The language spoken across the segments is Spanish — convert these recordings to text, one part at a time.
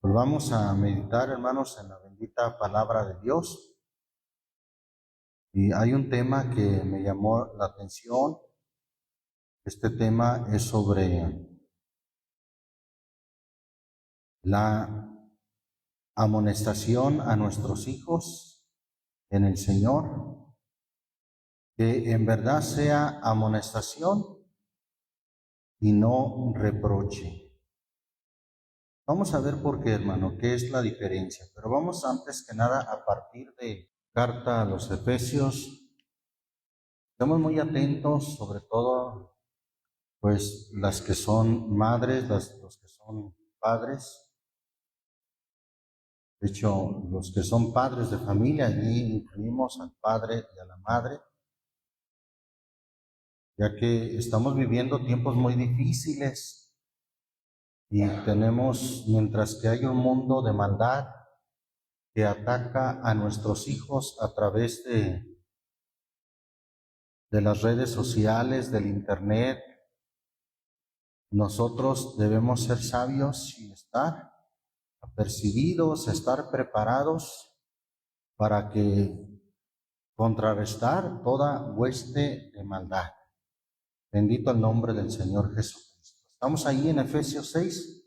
Pues vamos a meditar, hermanos, en la bendita palabra de Dios. Y hay un tema que me llamó la atención. Este tema es sobre la amonestación a nuestros hijos en el Señor, que en verdad sea amonestación y no reproche. Vamos a ver por qué, hermano, qué es la diferencia. Pero vamos antes que nada a partir de carta a los Efesios. Estamos muy atentos, sobre todo, pues las que son madres, los que son padres. De hecho, los que son padres de familia, allí incluimos al padre y a la madre, ya que estamos viviendo tiempos muy difíciles y tenemos, mientras que hay un mundo de maldad que ataca a nuestros hijos a través de las redes sociales, del internet, nosotros debemos ser sabios y estar apercibidos, estar preparados para contrarrestar toda hueste de maldad. Bendito el nombre del Señor Jesucristo. Estamos ahí en Efesios 6.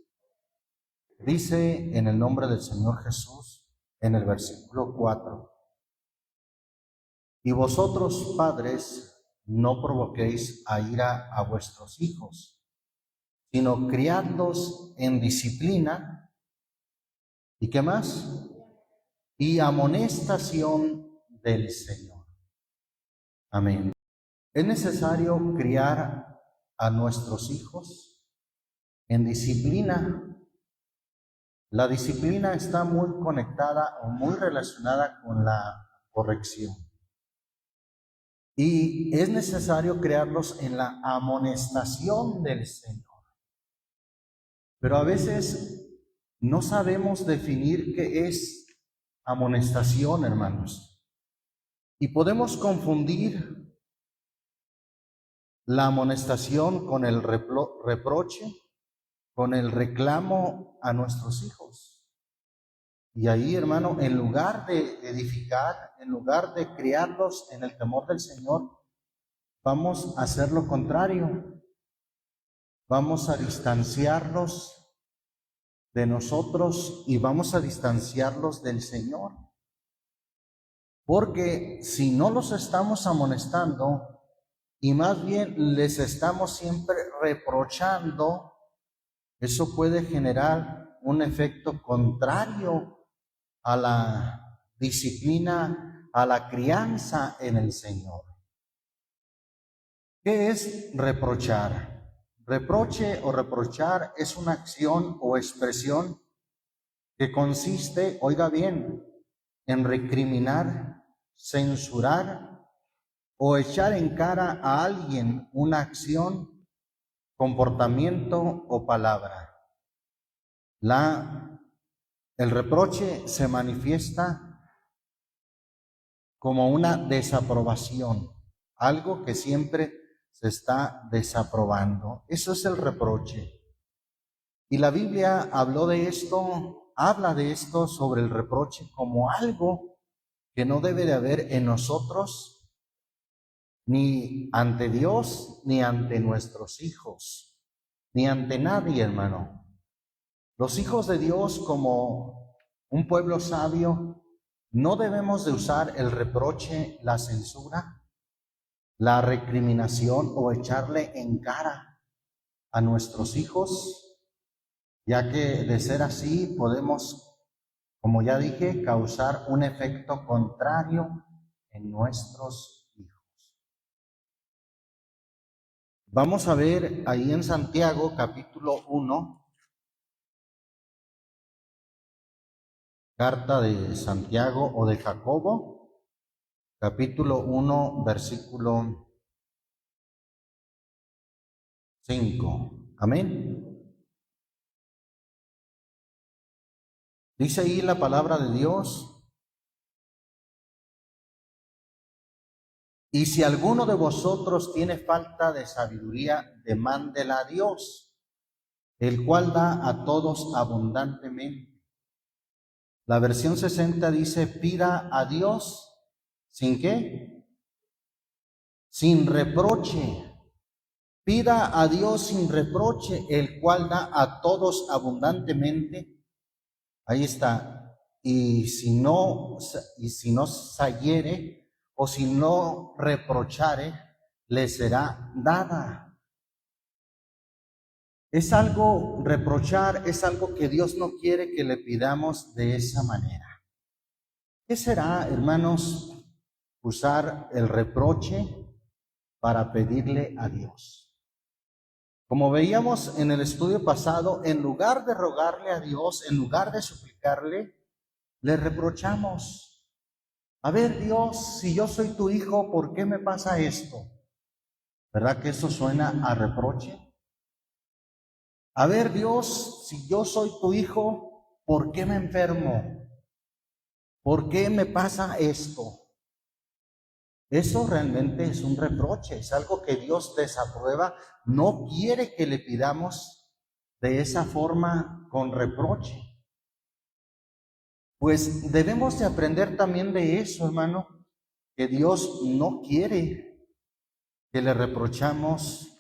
Dice en el nombre del Señor Jesús, en el versículo 4, y vosotros, padres, no provoquéis a ira a vuestros hijos, sino criadlos en disciplina, ¿y qué más? Y amonestación del Señor. Amén. Es necesario criar a nuestros hijos en disciplina. La disciplina está muy conectada o muy relacionada con la corrección. Y es necesario crearlos en la amonestación del Señor. Pero a veces no sabemos definir qué es amonestación, hermanos. Y podemos confundir la amonestación con el reproche, con el reclamo a nuestros hijos. Y ahí, hermano, en lugar de edificar, en lugar de criarlos en el temor del Señor, vamos a hacer lo contrario. Vamos a distanciarlos de nosotros y vamos a distanciarlos del Señor. Porque si no los estamos amonestando y más bien les estamos siempre reprochando, eso puede generar un efecto contrario a la disciplina, a la crianza en el Señor. ¿Qué es reprochar? Reproche o reprochar es una acción o expresión que consiste, oiga bien, en recriminar, censurar o echar en cara a alguien una acción, comportamiento o palabra. El reproche se manifiesta como una desaprobación, algo que siempre se está desaprobando. Eso es el reproche. Y la Biblia habla de esto sobre el reproche como algo que no debe de haber en nosotros, ni ante Dios, ni ante nuestros hijos, ni ante nadie, hermano. Los hijos de Dios, como un pueblo sabio, no debemos de usar el reproche, la censura, la recriminación o echarle en cara a nuestros hijos, ya que de ser así podemos, como ya dije, causar un efecto contrario en nuestros hijos. Vamos a ver ahí en Santiago capítulo 1, carta de Santiago o de Jacobo, capítulo 1, versículo 5. Amén. Dice ahí la palabra de Dios: y si alguno de vosotros tiene falta de sabiduría, demándela a Dios, el cual da a todos abundantemente La versión 60 dice, pida a Dios, ¿sin qué? Sin reproche. Pida a Dios sin reproche, el cual da a todos abundantemente. Ahí está. Y si no sayere, o si no reprochare, le será dada. Es algo, reprochar es algo que Dios no quiere que le pidamos de esa manera. ¿Qué será, hermanos, usar el reproche para pedirle a Dios? Como veíamos en el estudio pasado, en lugar de rogarle a Dios, en lugar de suplicarle, le reprochamos. A ver, Dios, si yo soy tu hijo, ¿por qué me pasa esto? ¿Verdad que eso suena a reproche? A ver, Dios, si yo soy tu hijo, ¿por qué me enfermo? ¿Por qué me pasa esto? Eso realmente es un reproche, es algo que Dios desaprueba, no quiere que le pidamos de esa forma con reproche. Pues debemos de aprender también de eso, hermano, que Dios no quiere que le reprochamos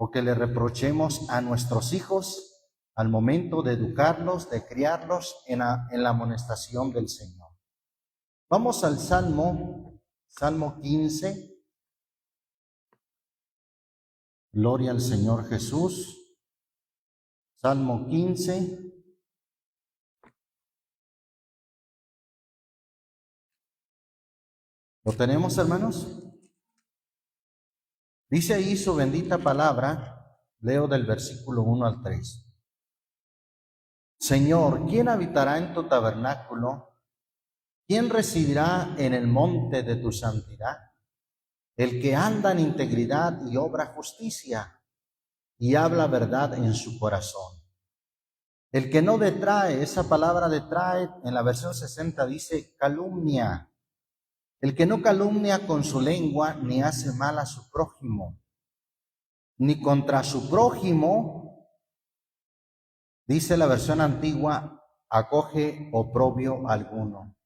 o que le reprochemos a nuestros hijos al momento de educarlos, de criarlos en la amonestación del Señor. Vamos al Salmo 15. Gloria al Señor Jesús. Salmo 15. ¿Lo tenemos, hermanos? Dice ahí su bendita palabra, leo del versículo 1 al 3. Señor, ¿quién habitará en tu tabernáculo? ¿Quién residirá en el monte de tu santidad? El que anda en integridad y obra justicia y habla verdad en su corazón. El que no detrae, esa palabra detrae en la versión 60 dice calumnia. El que no calumnia con su lengua ni hace mal a su prójimo, ni contra su prójimo, dice la versión antigua, acoge oprobio alguno.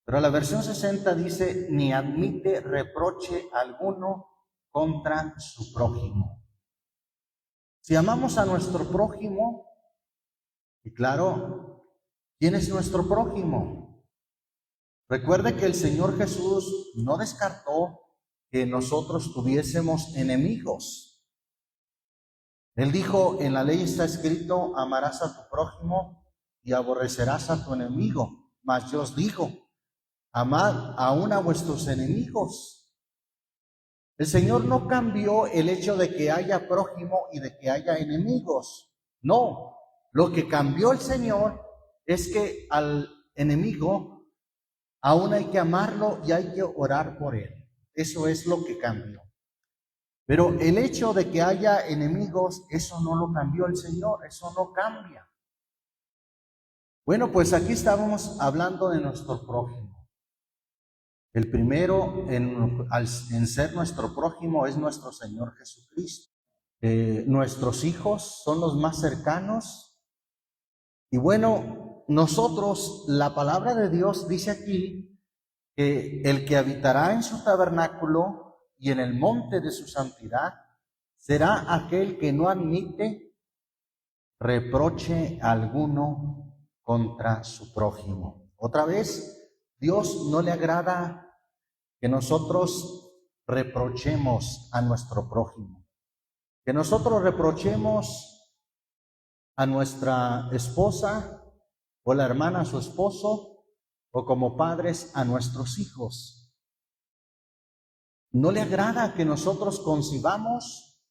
Pero la versión 60 dice, ni admite reproche alguno contra su prójimo. Si amamos a nuestro prójimo, y claro, ¿quién es nuestro prójimo? Recuerde que el Señor Jesús no descartó que nosotros tuviésemos enemigos. Él dijo, en la ley está escrito, amarás a tu prójimo y aborrecerás a tu enemigo. Mas Dios dijo, amad aún a vuestros enemigos. El Señor no cambió el hecho de que haya prójimo y de que haya enemigos. No, lo que cambió el Señor es que al enemigo aún hay que amarlo y hay que orar por él. Eso es lo que cambió. Pero el hecho de que haya enemigos, eso no lo cambió el Señor, eso no cambia. Bueno, pues aquí estábamos hablando de nuestro prójimo. El primero en ser nuestro prójimo es nuestro Señor Jesucristo. Nuestros hijos son los más cercanos. Y bueno, nosotros, la palabra de Dios dice aquí que el que habitará en su tabernáculo y en el monte de su santidad será aquel que no admite reproche alguno contra su prójimo. Otra vez, Dios no le agrada que nosotros reprochemos a nuestro prójimo, que nosotros reprochemos a nuestra esposa o la hermana a su esposo o como padres a nuestros hijos. No le agrada que nosotros concibamos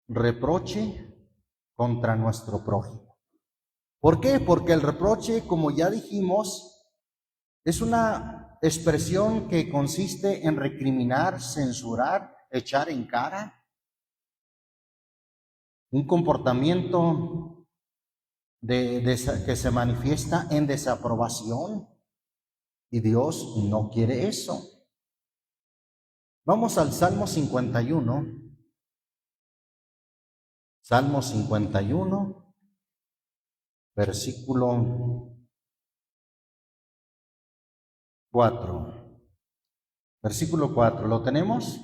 reproche contra nuestro prójimo. ¿Por qué? Porque el reproche, como ya dijimos, es una expresión que consiste en recriminar, censurar, echar en cara. Un comportamiento que se manifiesta en desaprobación. Y Dios no quiere eso. Vamos al Salmo 51. Salmo 51, versículo 4. Versículo 4. ¿Lo tenemos?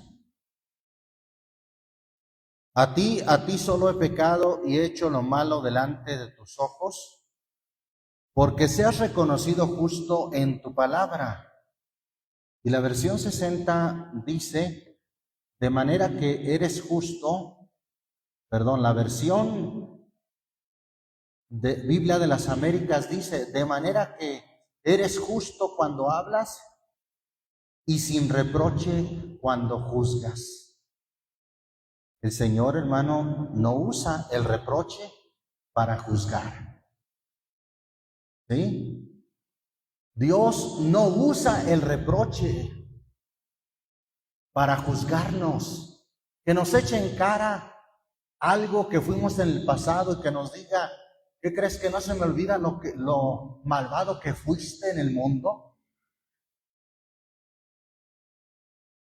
A ti solo he pecado y he hecho lo malo delante de tus ojos, porque seas reconocido justo en tu palabra. Y la versión 60 dice, de manera que eres justo, la versión de Biblia de las Américas dice, de manera que eres justo cuando hablas y sin reproche cuando juzgas. El Señor, hermano, no usa el reproche para juzgar. ¿Sí? Dios no usa el reproche para juzgarnos, que nos eche en cara algo que fuimos en el pasado y que nos diga, ¿qué crees que no se me olvida lo malvado que fuiste en el mundo?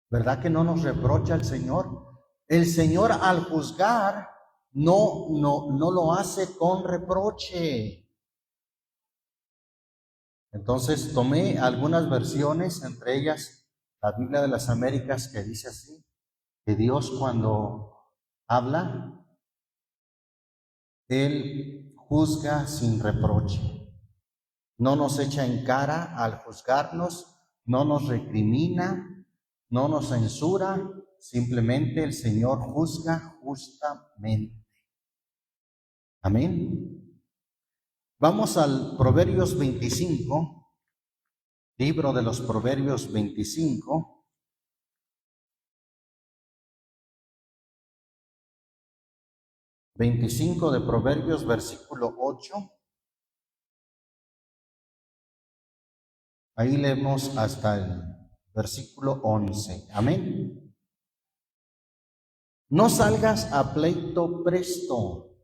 ¿Verdad que no nos reprocha el Señor? El Señor al juzgar no lo hace con reproche. Entonces tomé algunas versiones, entre ellas la Biblia de las Américas, que dice así, que Dios cuando habla, Él juzga sin reproche. No nos echa en cara al juzgarnos, no nos recrimina, no nos censura, simplemente el Señor juzga justamente. Amén. Vamos al Proverbios 25, libro de los Proverbios 25. De Proverbios, versículo 8. Ahí leemos hasta el versículo 11. Amén. No salgas a pleito presto,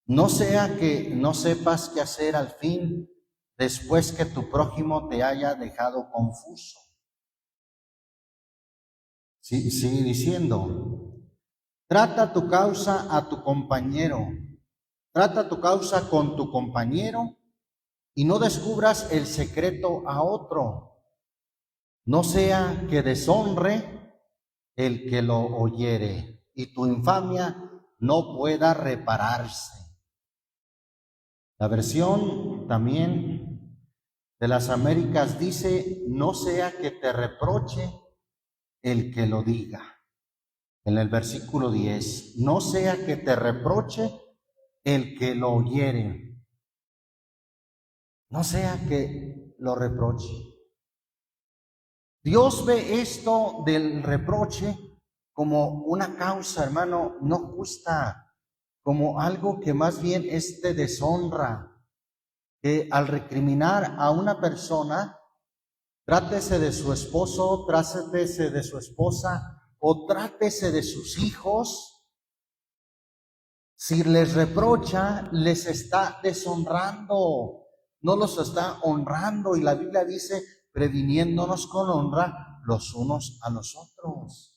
no sea que no sepas qué hacer al fin, después que tu prójimo te haya dejado confuso. Sí, sigue diciendo, trata tu causa a tu compañero, trata tu causa con tu compañero y no descubras el secreto a otro, no sea que deshonre el que lo oyere y tu infamia no pueda repararse. La versión también de las Américas dice, no sea que te reproche el que lo diga. En el versículo 10, no sea que te reproche el que lo oyere. No sea que lo reproche. Dios ve esto del reproche como una causa, hermano, no justa, como algo que más bien es de deshonra, que al recriminar a una persona, trátese de su esposo, trátese de su esposa o trátese de sus hijos, si les reprocha, les está deshonrando, no los está honrando, y la Biblia dice, previniéndonos con honra los unos a los otros.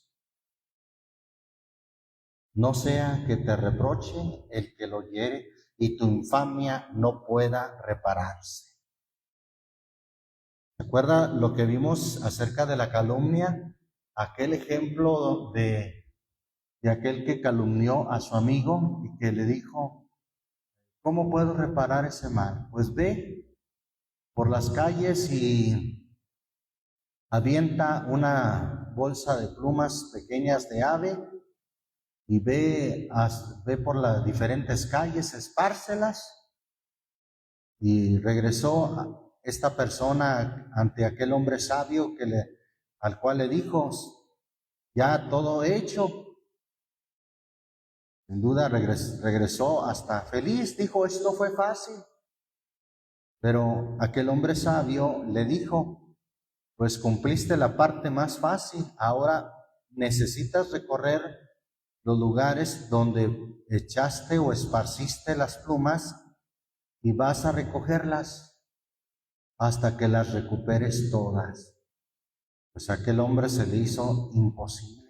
No sea que te reproche el que lo hiere y tu infamia no pueda repararse. ¿Se acuerda lo que vimos acerca de la calumnia? Aquel ejemplo de aquel que calumnió a su amigo y que le dijo, ¿cómo puedo reparar ese mal? Pues ve por las calles y avienta una bolsa de plumas pequeñas de ave y ve por las diferentes calles, espárcelas. Y regresó esta persona ante aquel hombre sabio al cual le dijo, ya todo hecho. Sin duda regresó hasta feliz, dijo, esto fue fácil. Pero aquel hombre sabio le dijo, pues cumpliste la parte más fácil, ahora necesitas recorrer los lugares donde echaste o esparciste las plumas y vas a recogerlas hasta que las recuperes todas. Pues a aquel hombre se le hizo imposible.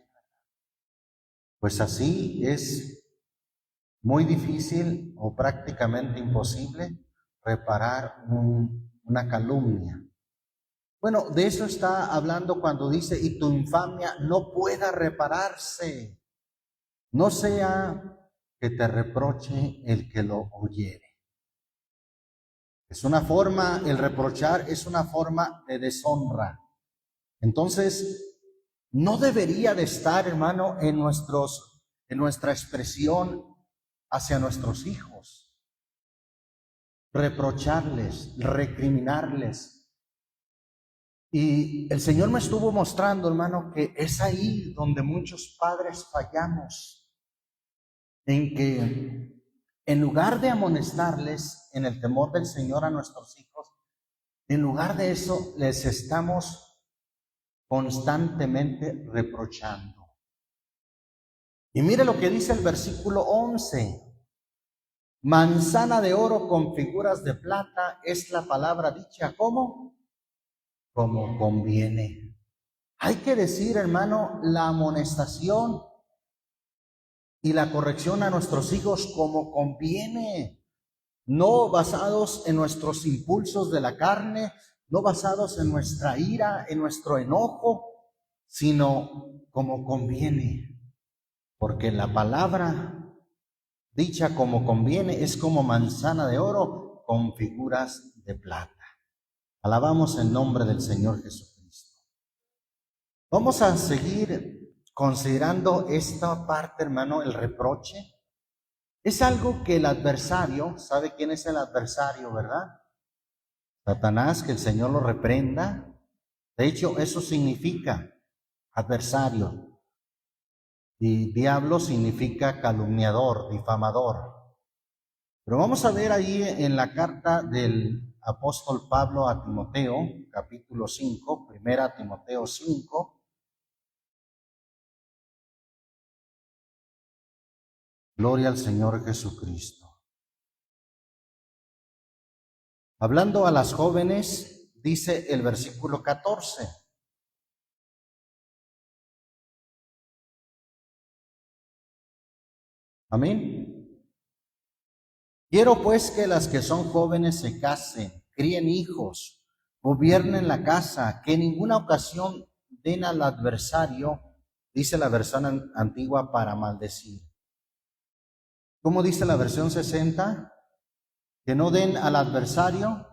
Pues así es muy difícil o prácticamente imposible reparar un una calumnia. Bueno, de eso está hablando cuando dice, y tu infamia no pueda repararse, no sea que te reproche el que lo oyere. Es una forma, el reprochar es una forma de deshonra. Entonces, no debería de estar, hermano, en nuestra expresión hacia nuestros hijos. Reprocharles, recriminarles. Y el Señor me estuvo mostrando, hermano, que es ahí donde muchos padres fallamos, en que en lugar de amonestarles en el temor del Señor a nuestros hijos, en lugar de eso les estamos constantemente reprochando. Y mire lo que dice el versículo 11. Manzana de oro con figuras de plata es la palabra dicha, ¿cómo? Como conviene. Hay que decir, hermano, la amonestación y la corrección a nuestros hijos como conviene, no basados en nuestros impulsos de la carne, no basados en nuestra ira, en nuestro enojo, sino como conviene, porque la palabra dicha como conviene es como manzana de oro con figuras de plata. Alabamos el nombre del Señor Jesucristo. Vamos a seguir considerando esta parte, hermano, el reproche. Es algo que el adversario, ¿sabe quién es el adversario, verdad? Satanás, que el Señor lo reprenda. De hecho, eso significa adversario. Y diablo significa calumniador, difamador. Pero vamos a ver ahí en la carta del apóstol Pablo a Timoteo, capítulo 5, primera Timoteo 5. Gloria al Señor Jesucristo. Hablando a las jóvenes, dice el versículo 14. Amén. Quiero pues que las que son jóvenes se casen, críen hijos, gobiernen la casa, que en ninguna ocasión den al adversario, dice la versión antigua, para maldecir. ¿Cómo dice la versión 60? Que no den al adversario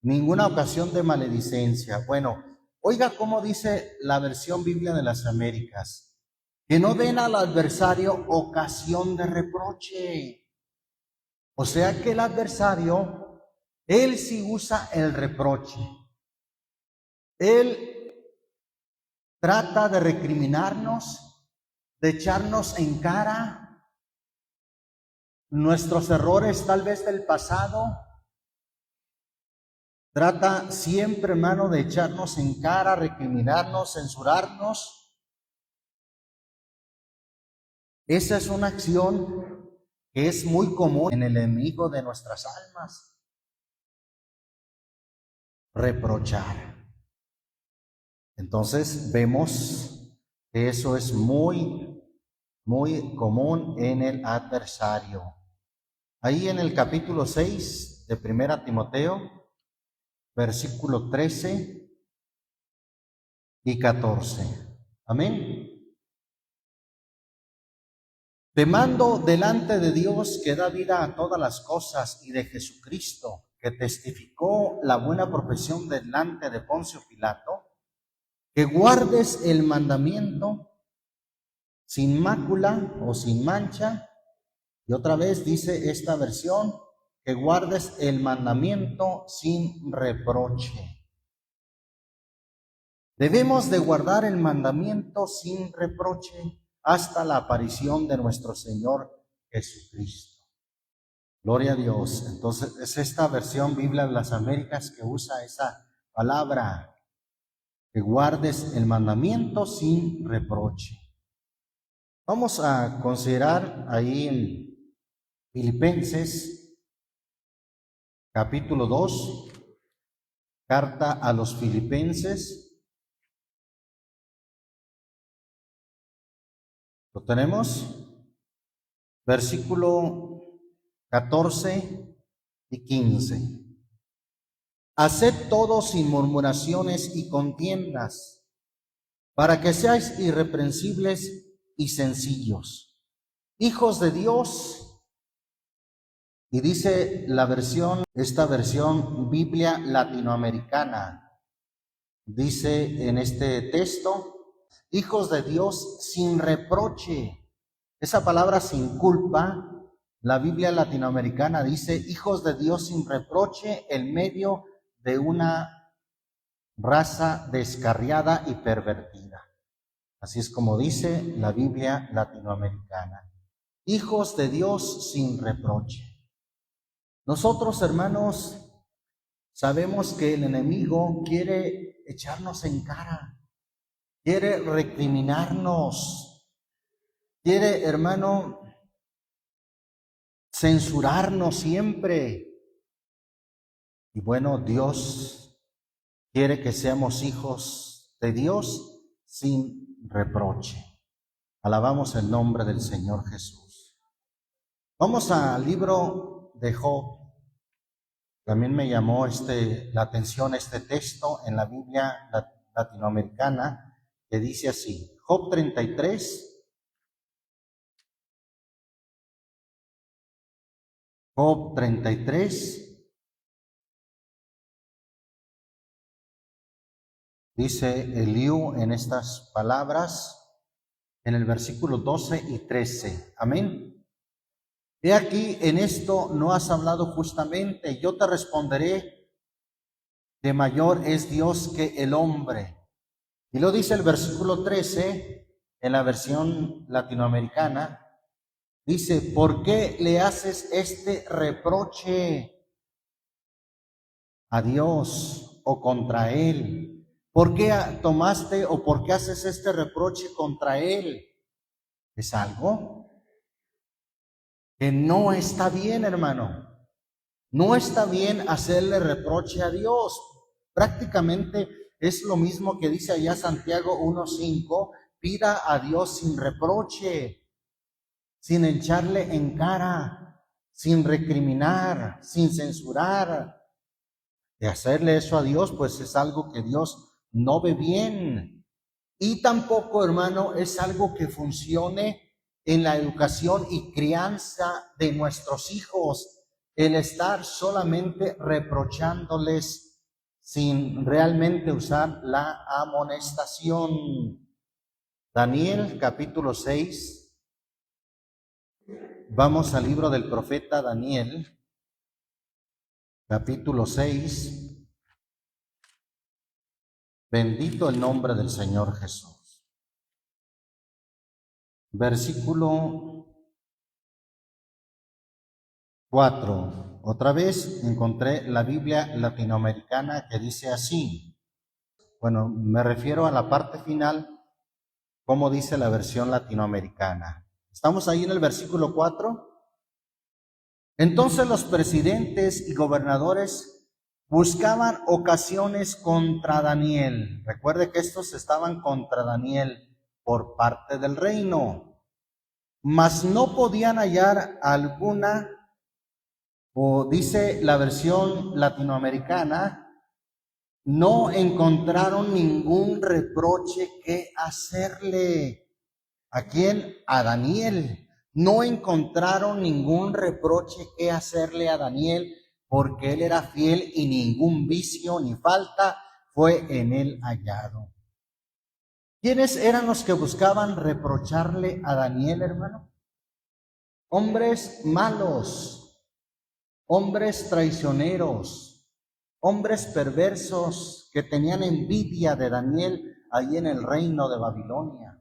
ninguna ocasión de maledicencia. Bueno, oiga cómo dice la versión Biblia de las Américas. Que no den al adversario ocasión de reproche. O sea que el adversario, él sí usa el reproche. Él trata de recriminarnos, de echarnos en cara nuestros errores tal vez del pasado. Trata siempre, hermano, de echarnos en cara, recriminarnos, censurarnos. Esa es una acción que es muy común en el enemigo de nuestras almas. Reprochar. Entonces vemos que eso es muy, muy común en el adversario. Ahí en el capítulo 6 de Primera Timoteo, versículo 13 y 14. Amén. Te mando delante de Dios que da vida a todas las cosas y de Jesucristo, que testificó la buena profesión delante de Poncio Pilato, que guardes el mandamiento sin mácula o sin mancha. Y otra vez dice esta versión, que guardes el mandamiento sin reproche. Debemos de guardar el mandamiento sin reproche hasta la aparición de nuestro Señor Jesucristo. Gloria a Dios. Entonces es esta versión Biblia de las Américas que usa esa palabra, que guardes el mandamiento sin reproche. Vamos a considerar ahí en Filipenses capítulo 2, carta a los Filipenses. ¿Lo tenemos? Versículo 14 y 15. Haced todo sin murmuraciones y contiendas, para que seáis irreprensibles y sencillos, hijos de Dios. Y dice esta versión Biblia latinoamericana, dice en este texto, hijos de Dios sin reproche. Esa palabra sin culpa, la Biblia latinoamericana dice, hijos de Dios sin reproche en medio de una raza descarriada y pervertida. Así es como dice la Biblia latinoamericana. Hijos de Dios sin reproche. Nosotros, hermanos, sabemos que el enemigo quiere echarnos en cara, quiere recriminarnos, quiere, hermano, censurarnos siempre. Y bueno, Dios quiere que seamos hijos de Dios sin reproche. Alabamos el nombre del Señor Jesús. Vamos al libro de Job. También me llamó la atención este texto en la Biblia latinoamericana que dice así, Job 33, Job 33, dice Eliú en estas palabras, en el versículo 12 y 13. Amén. He aquí, en esto no has hablado justamente, yo te responderé, que mayor es Dios que el hombre. Y lo dice el versículo 13, en la versión latinoamericana, dice, ¿por qué le haces este reproche a Dios o contra Él? ¿Por qué tomaste o por qué haces este reproche contra Él? ¿Es algo que no está bien, hermano? No está bien hacerle reproche a Dios. Prácticamente es lo mismo que dice allá Santiago 1:5, pida a Dios sin reproche, sin echarle en cara, sin recriminar, sin censurar. De hacerle eso a Dios, pues es algo que Dios no ve bien. Y tampoco, hermano, es algo que funcione en la educación y crianza de nuestros hijos, el estar solamente reprochándoles sin realmente usar la amonestación. Daniel capítulo 6, vamos al libro del profeta Daniel, capítulo 6, bendito el nombre del Señor Jesús. Versículo 4. Otra vez encontré la Biblia latinoamericana que dice así. Bueno, me refiero a la parte final, como dice la versión latinoamericana. Estamos ahí en el versículo 4. Entonces los presidentes y gobernadores buscaban ocasiones contra Daniel. Recuerde que estos estaban contra Daniel por parte del reino, mas no podían hallar alguna, o dice la versión latinoamericana, no encontraron ningún reproche que hacerle. ¿A quién? A Daniel. No encontraron ningún reproche que hacerle a Daniel, porque él era fiel y ningún vicio ni falta fue en él hallado. ¿Quiénes eran los que buscaban reprocharle a Daniel, hermano? Hombres malos, hombres traicioneros, hombres perversos que tenían envidia de Daniel allí en el reino de Babilonia.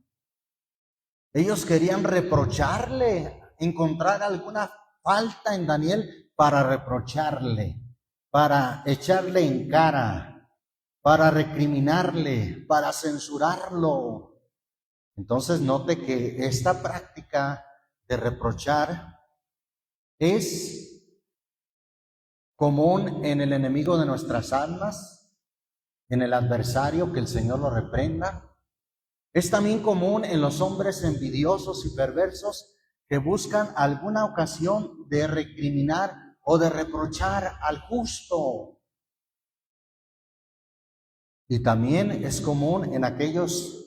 Ellos querían reprocharle, encontrar alguna falta en Daniel para reprocharle, para echarle en cara, para recriminarle, para censurarlo. Entonces note que esta práctica de reprochar es común en el enemigo de nuestras almas, en el adversario, que el Señor lo reprenda. Es también común en los hombres envidiosos y perversos que buscan alguna ocasión de recriminar o de reprochar al justo. Y también es común en aquellos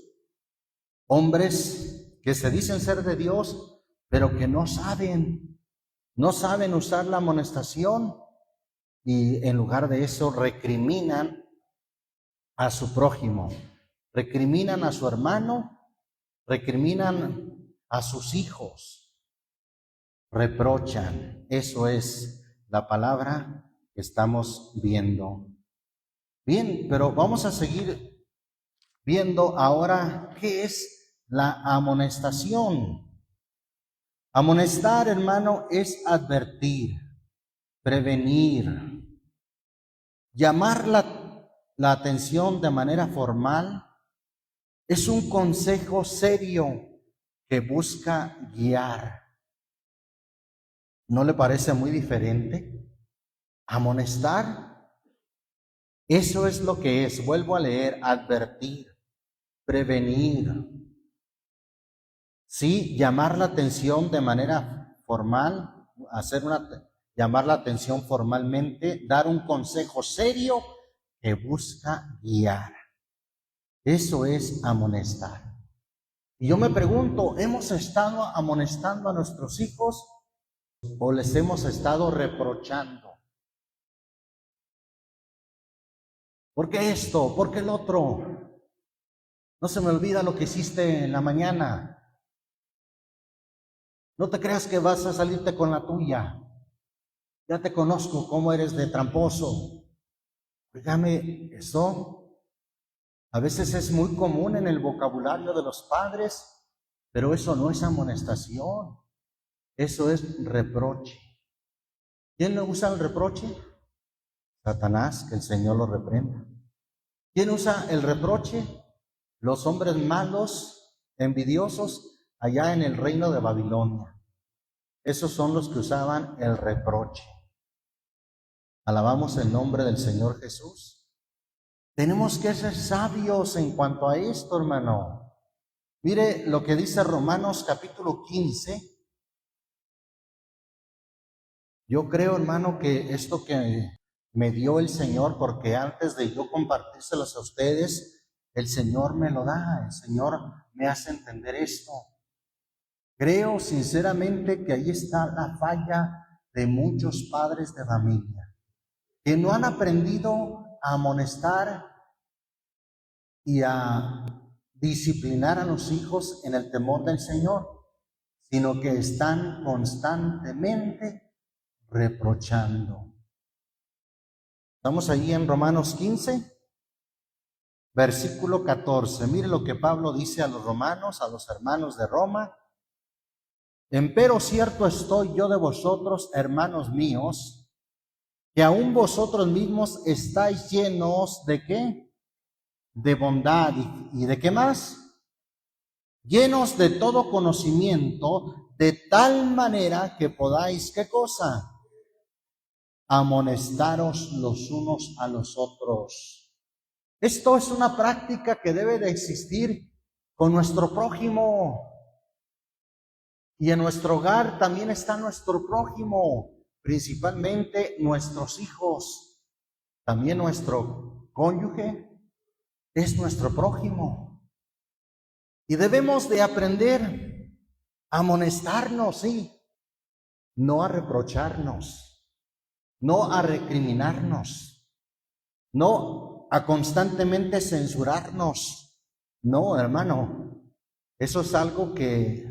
hombres que se dicen ser de Dios, pero que no saben usar la amonestación y en lugar de eso recriminan a su prójimo, recriminan a su hermano, recriminan a sus hijos, reprochan. Eso es la palabra que estamos viendo. Bien, pero vamos a seguir viendo ahora qué es la amonestación. Amonestar, hermano, es advertir, prevenir, llamar la atención de manera formal. Es un consejo serio que busca guiar. ¿No le parece muy diferente? Amonestar, eso es lo que es. Vuelvo a leer, advertir, prevenir. Sí, llamar la atención de manera formal, llamar la atención formalmente, dar un consejo serio que busca guiar. Eso es amonestar. Y yo me pregunto, ¿hemos estado amonestando a nuestros hijos o les hemos estado reprochando? ¿Por qué esto? ¿Por qué el otro? No se me olvida lo que hiciste en la mañana. No te creas que vas a salirte con la tuya. Ya te conozco cómo eres de tramposo. Dígame, eso a veces es muy común en el vocabulario de los padres, pero eso no es amonestación. Eso es reproche. ¿Quién le usa el reproche? Satanás, que el Señor lo reprenda. ¿Quién usa el reproche? Los hombres malos, envidiosos, allá en el reino de Babilonia. Esos son los que usaban el reproche. Alabamos el nombre del Señor Jesús. Tenemos que ser sabios en cuanto a esto, hermano. Mire lo que dice Romanos capítulo 15. Yo creo, hermano, que esto que me dio el Señor, porque antes de yo compartírselos a ustedes, el Señor me lo da, el Señor me hace entender esto. Creo sinceramente que ahí está la falla de muchos padres de familia, que no han aprendido a amonestar y a disciplinar a los hijos en el temor del Señor, sino que están constantemente reprochando. Estamos ahí en Romanos 15, versículo 14. Mire lo que Pablo dice a los romanos, a los hermanos de Roma. Empero cierto estoy yo de vosotros, hermanos míos, que aún vosotros mismos estáis llenos ¿de qué? De bondad. ¿Y de qué más? Llenos de todo conocimiento, de tal manera que podáis, ¿qué cosa? Amonestaros los unos a los otros. Esto es una práctica que debe de existir con nuestro prójimo. Y en nuestro hogar también está nuestro prójimo, principalmente nuestros hijos. También nuestro cónyuge es nuestro prójimo. Y debemos de aprender a amonestarnos, sí, no a reprocharnos, no a recriminarnos, no a constantemente censurarnos. No, hermano, eso es algo que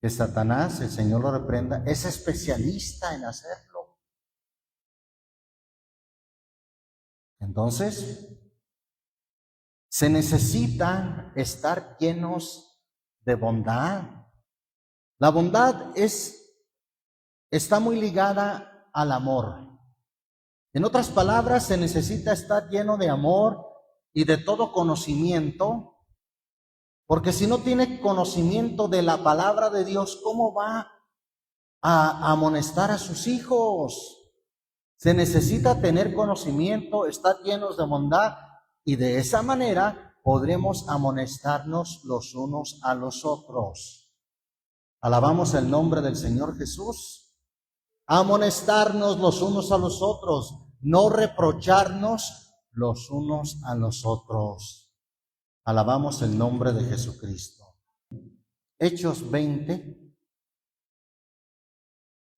Satanás, el Señor lo reprenda, es especialista en hacerlo. Entonces, se necesita estar llenos de bondad. La bondad está muy ligada al amor. En otras palabras, se necesita estar lleno de amor y de todo conocimiento. Porque si no tiene conocimiento de la palabra de Dios, ¿cómo va a amonestar a sus hijos? Se necesita tener conocimiento, estar llenos de bondad, y de esa manera podremos amonestarnos los unos a los otros. Alabamos el nombre del Señor Jesús. amonestarnos los unos a los otros, no reprocharnos los unos a los otros. Alabamos el nombre de Jesucristo. Hechos 20,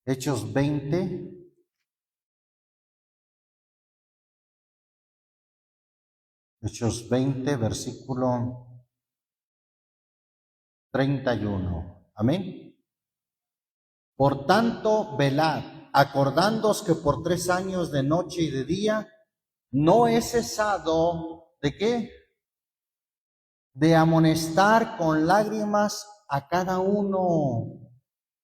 Hechos 20, Hechos 20, versículo 31. Amén. Por tanto, velad, acordándoos que por 3 años de noche y de día no he cesado, ¿de qué? De amonestar con lágrimas a cada uno.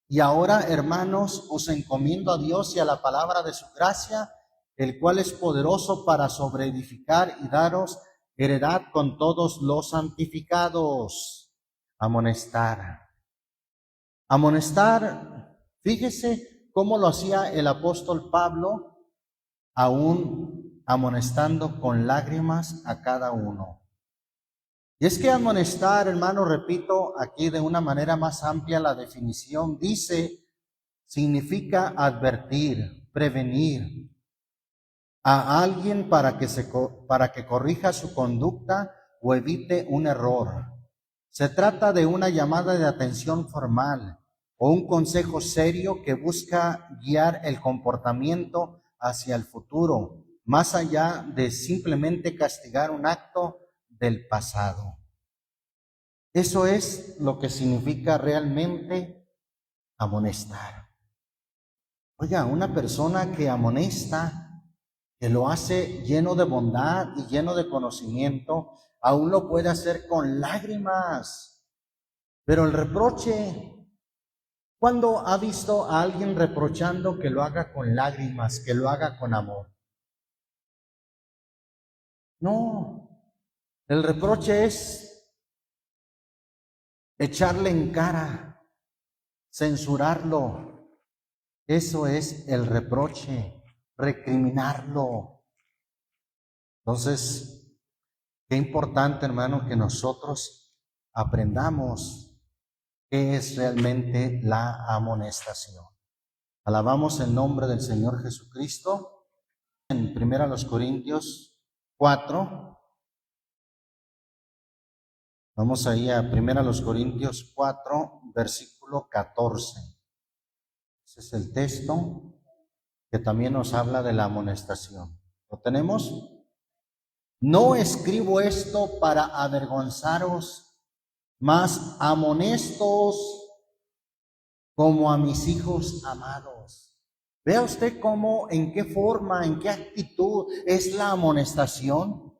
Y ahora, hermanos, os encomiendo a Dios y a la palabra de su gracia, el cual es poderoso para sobreedificar y daros heredad con todos los santificados. Amonestar. Amonestar, fíjese cómo lo hacía el apóstol Pablo, aún amonestando con lágrimas a cada uno. Y es que amonestar, hermano, repito aquí de una manera más amplia la definición, dice, significa advertir, prevenir a alguien para que corrija su conducta o evite un error. Se trata de una llamada de atención formal o un consejo serio que busca guiar el comportamiento hacia el futuro, más allá de simplemente castigar un acto del pasado. Eso es lo que significa realmente amonestar. Oiga, una persona que amonesta, que lo hace lleno de bondad y lleno de conocimiento, aún lo puede hacer con lágrimas. Pero el reproche, ¿cuándo ha visto a alguien reprochando que lo haga con lágrimas, que lo haga con amor? No, el reproche es echarle en cara, censurarlo. Eso es el reproche, recriminarlo. Entonces, qué importante, hermano, que nosotros aprendamos qué es realmente la amonestación. Alabamos el nombre del Señor Jesucristo. En 1 Corintios 4, vamos ahí a 1 Corintios 4, versículo 14. Ese es el texto que también nos habla de la amonestación. ¿Lo tenemos? No escribo esto para avergonzaros, mas amonestos como a mis hijos amados. Vea usted cómo, en qué forma, en qué actitud es la amonestación.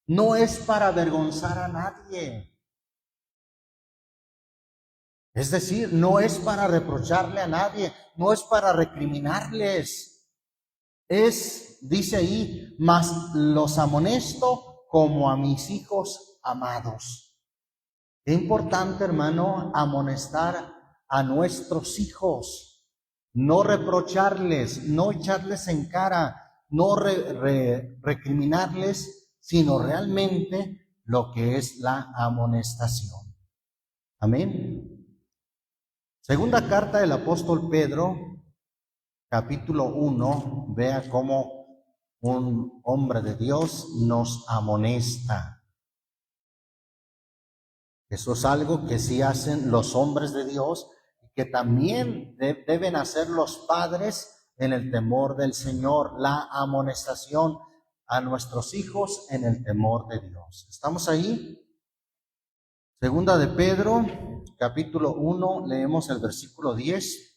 No es para avergonzar a nadie. Es decir, no es para reprocharle a nadie, no es para recriminarles. Dice ahí, mas los amonesto como a mis hijos amados. Qué importante, hermano, amonestar a nuestros hijos, no reprocharles, no echarles en cara, no recriminarles, sino realmente lo que es la amonestación. Amén. Segunda carta del apóstol Pedro, capítulo 1, vea cómo un hombre de Dios nos amonesta. Eso es algo que sí hacen los hombres de Dios y que también deben hacer los padres en el temor del Señor, la amonestación a nuestros hijos en el temor de Dios. ¿Estamos ahí? Segunda de Pedro, capítulo 1, leemos el versículo 10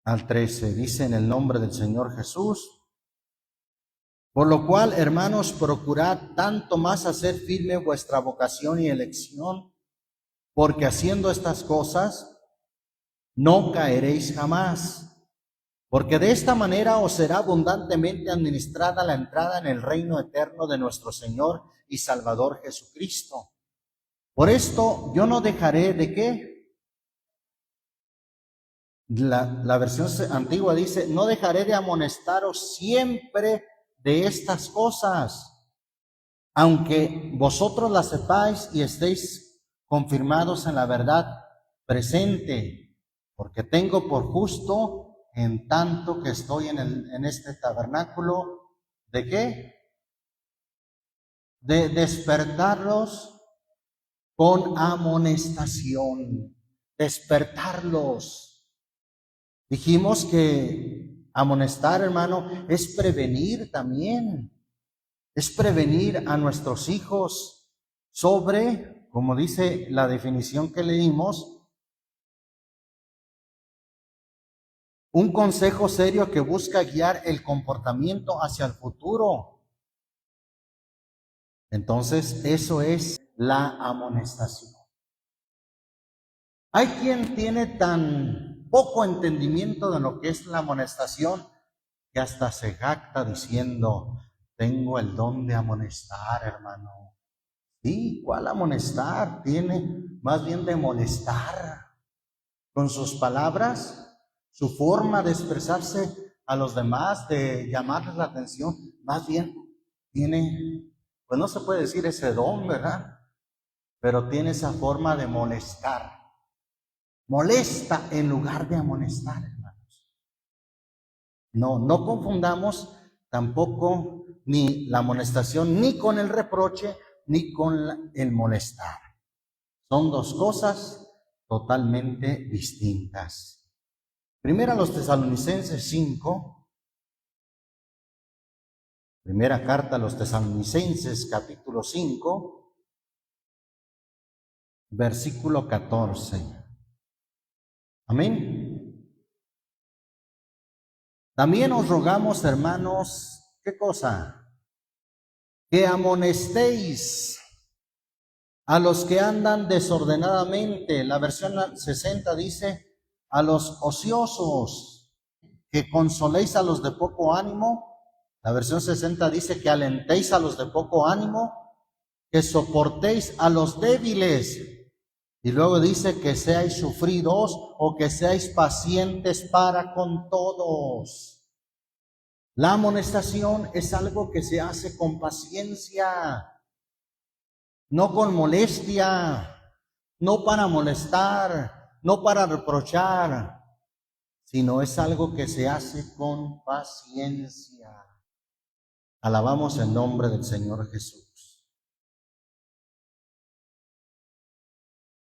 al 13. Dice: en el nombre del Señor Jesús, por lo cual, hermanos, procurad tanto más hacer firme vuestra vocación y elección, porque haciendo estas cosas no caeréis jamás, porque de esta manera os será abundantemente administrada la entrada en el reino eterno de nuestro Señor y Salvador Jesucristo. Por esto yo no dejaré de qué. La versión antigua dice: no dejaré de amonestaros siempre de estas cosas, aunque vosotros las sepáis y estéis confirmados en la verdad presente. porque tengo por justo, en tanto que estoy en este tabernáculo, ¿de qué? De despertarlos con amonestación, despertarlos. Dijimos que amonestar, hermano, es prevenir también, es prevenir a nuestros hijos sobre, como dice la definición que leímos, un consejo serio que busca guiar el comportamiento hacia el futuro. Entonces, eso es la amonestación. Hay quien tiene tan poco entendimiento de lo que es la amonestación que hasta se jacta diciendo, tengo el don de amonestar, hermano. Sí, ¿cuál amonestar? Tiene más bien de molestar con sus palabras, su forma de expresarse a los demás, de llamarles la atención, más bien tiene, pues no se puede decir ese don, ¿verdad? Pero tiene esa forma de molestar. Molesta en lugar de amonestar, hermanos. No confundamos tampoco ni la amonestación, ni con el reproche, ni con el molestar. Son dos cosas totalmente distintas. Primera a los Tesalonicenses 5, primera carta a los Tesalonicenses capítulo 5, versículo 14. Amén. También os rogamos, hermanos, ¿qué cosa? Que amonestéis a los que andan desordenadamente. La versión 60 dice, a los ociosos, que consoléis a los de poco ánimo. La versión 60 dice que alentéis a los de poco ánimo, que soportéis a los débiles. Y luego dice que seáis sufridos o que seáis pacientes para con todos. La amonestación es algo que se hace con paciencia, no con molestia, no para molestar, no para reprochar, sino es algo que se hace con paciencia. Alabamos el nombre del Señor Jesús.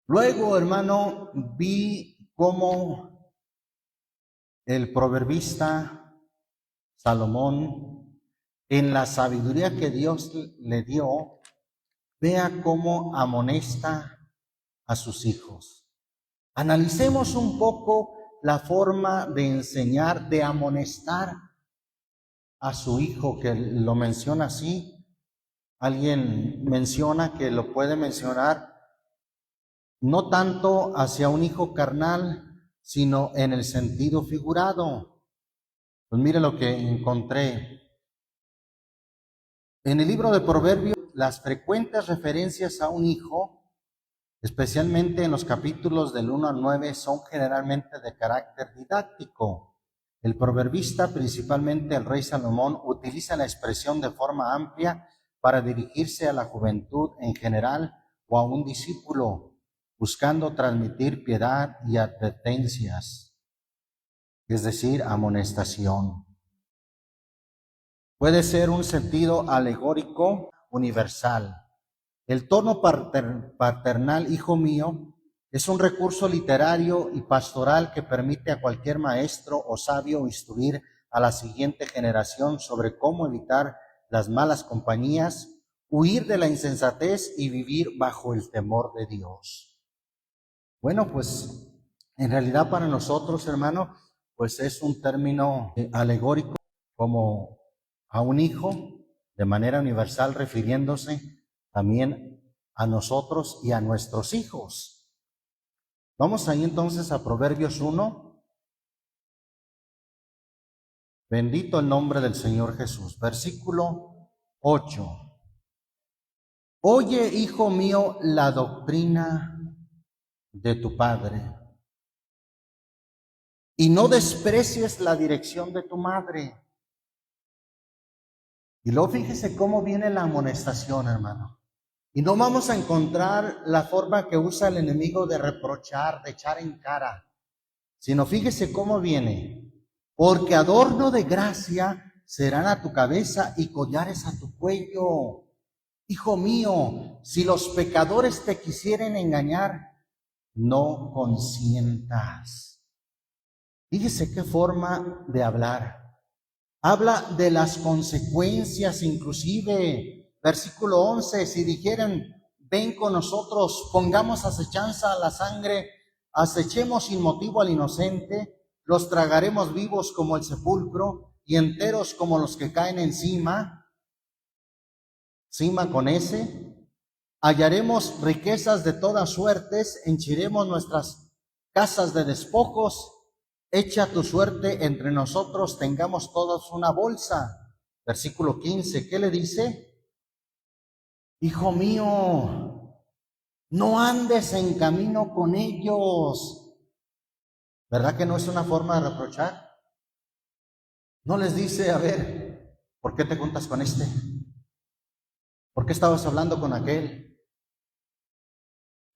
Luego, hermano, vi cómo el proverbista Salomón, en la sabiduría que Dios le dio, vea cómo amonesta a sus hijos. Analicemos un poco la forma de enseñar, de amonestar a su hijo, que lo menciona así. Alguien menciona que lo puede mencionar no tanto hacia un hijo carnal, sino en el sentido figurado. Pues mire lo que encontré. En el libro de Proverbios, las frecuentes referencias a un hijo, especialmente en los capítulos del 1 al 9, son generalmente de carácter didáctico. El proverbista, principalmente el rey Salomón, utiliza la expresión de forma amplia para dirigirse a la juventud en general o a un discípulo, buscando transmitir piedad y advertencias, es decir, amonestación. Puede ser un sentido alegórico universal. El tono paternal, hijo mío, es un recurso literario y pastoral que permite a cualquier maestro o sabio instruir a la siguiente generación sobre cómo evitar las malas compañías, huir de la insensatez y vivir bajo el temor de Dios. Bueno, pues en realidad para nosotros, hermano, pues es un término alegórico como a un hijo, de manera universal, refiriéndose también a nosotros y a nuestros hijos. Vamos ahí entonces a Proverbios 1. Bendito el nombre del Señor Jesús. Versículo 8. Oye, hijo mío, la doctrina de tu padre, y no desprecies la dirección de tu madre. Y luego fíjese cómo viene la amonestación, hermano. Y no vamos a encontrar la forma que usa el enemigo de reprochar, de echar en cara, sino fíjese cómo viene. Porque adorno de gracia serán a tu cabeza y collares a tu cuello. Hijo mío, si los pecadores te quisieren engañar, no consientas. Fíjese qué forma de hablar. Habla de las consecuencias inclusive. Versículo 11, si dijeren, ven con nosotros, pongamos acechanza a la sangre, acechemos sin motivo al inocente, los tragaremos vivos como el sepulcro y enteros como los que caen encima con ese, hallaremos riquezas de todas suertes, henchiremos nuestras casas de despojos, echa tu suerte entre nosotros, tengamos todos una bolsa. Versículo 15, ¿qué le dice? Hijo mío, no andes en camino con ellos. ¿Verdad que no es una forma de reprochar? No les dice, a ver, ¿por qué te juntas con este? ¿Por qué estabas hablando con aquel?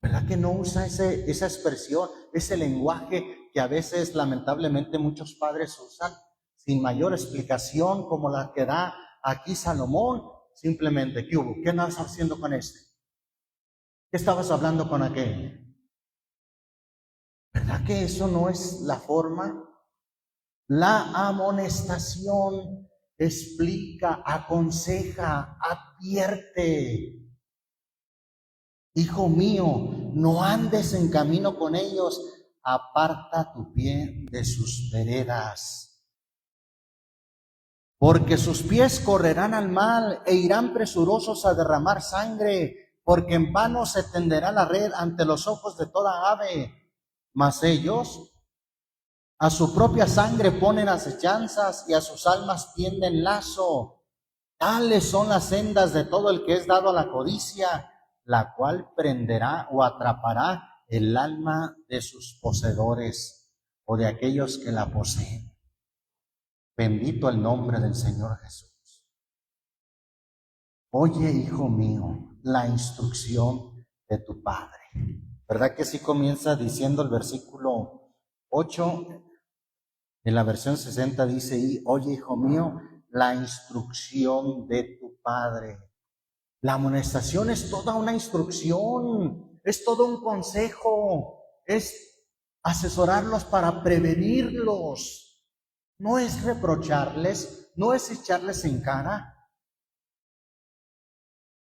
¿Verdad que no usa esa expresión, ese lenguaje que a veces lamentablemente muchos padres usan sin mayor explicación como la que da aquí Salomón? Simplemente, ¿qué hubo? ¿Qué andabas haciendo con este? ¿Qué estabas hablando con aquel? ¿Verdad que eso no es la forma? La amonestación explica, aconseja, advierte. Hijo mío, no andes en camino con ellos, aparta tu pie de sus veredas. Porque sus pies correrán al mal e irán presurosos a derramar sangre, porque en vano se tenderá la red ante los ojos de toda ave. Mas ellos a su propia sangre ponen acechanzas y a sus almas tienden lazo. Tales son las sendas de todo el que es dado a la codicia, la cual prenderá o atrapará el alma de sus poseedores o de aquellos que la poseen. Bendito el nombre del Señor Jesús. Oye, hijo mío, la instrucción de tu Padre. ¿Verdad que sí comienza diciendo el versículo 8? En la versión 60 dice, oye, hijo mío, la instrucción de tu Padre. La amonestación es toda una instrucción, es todo un consejo, es asesorarlos para prevenirlos. No es reprocharles, no es echarles en cara.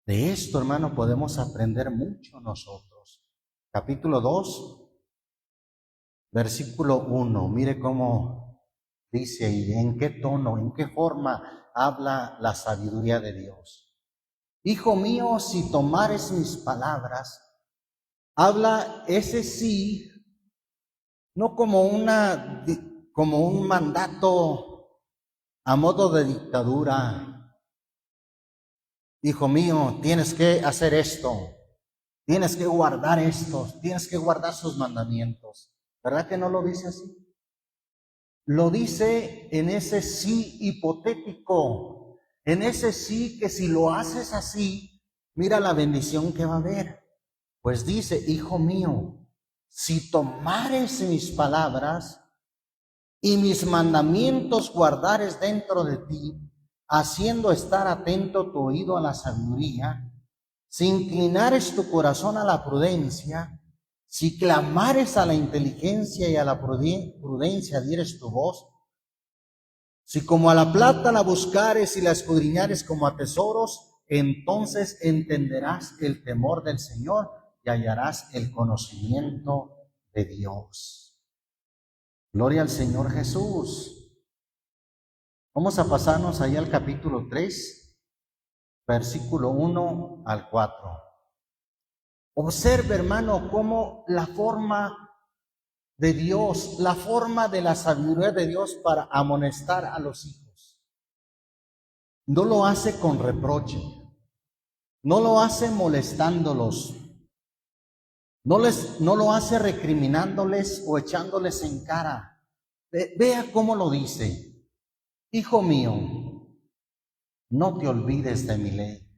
De esto, hermano, podemos aprender mucho nosotros. Capítulo 2, versículo 1. Mire cómo dice ahí, en qué tono, en qué forma habla la sabiduría de Dios. Hijo mío, si tomares mis palabras, habla ese sí, no como un mandato a modo de dictadura. Hijo mío, tienes que hacer esto, tienes que guardar estos, tienes que guardar sus mandamientos. ¿Verdad que no lo dice así? Lo dice en ese sí hipotético, en ese sí que si lo haces así, mira la bendición que va a haber. Pues dice, hijo mío, si tomares mis palabras y mis mandamientos guardares dentro de ti, haciendo estar atento tu oído a la sabiduría, si inclinares tu corazón a la prudencia, si clamares a la inteligencia y a la prudencia dieres tu voz, si como a la plata la buscares y la escudriñares como a tesoros, entonces entenderás el temor del Señor y hallarás el conocimiento de Dios. Gloria al Señor Jesús. Vamos a pasarnos ahí al capítulo 3, versículo 1 al 4. Observe, hermano, cómo la forma de Dios, la forma de la sabiduría de Dios para amonestar a los hijos. No lo hace con reproche, no lo hace molestándolos, no lo hace recriminándoles o echándoles en cara. Vea cómo lo dice. Hijo mío, no te olvides de mi ley,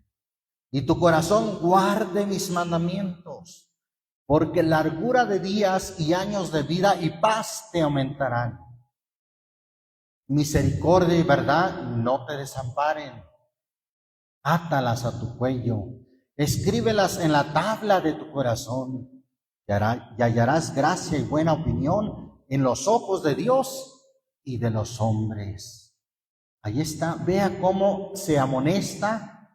y tu corazón guarde mis mandamientos, porque largura de días y años de vida y paz te aumentarán. Misericordia y verdad no te desamparen. Átalas a tu cuello, escríbelas en la tabla de tu corazón, y hallarás gracia y buena opinión en los ojos de Dios y de los hombres. Ahí está, vea cómo se amonesta.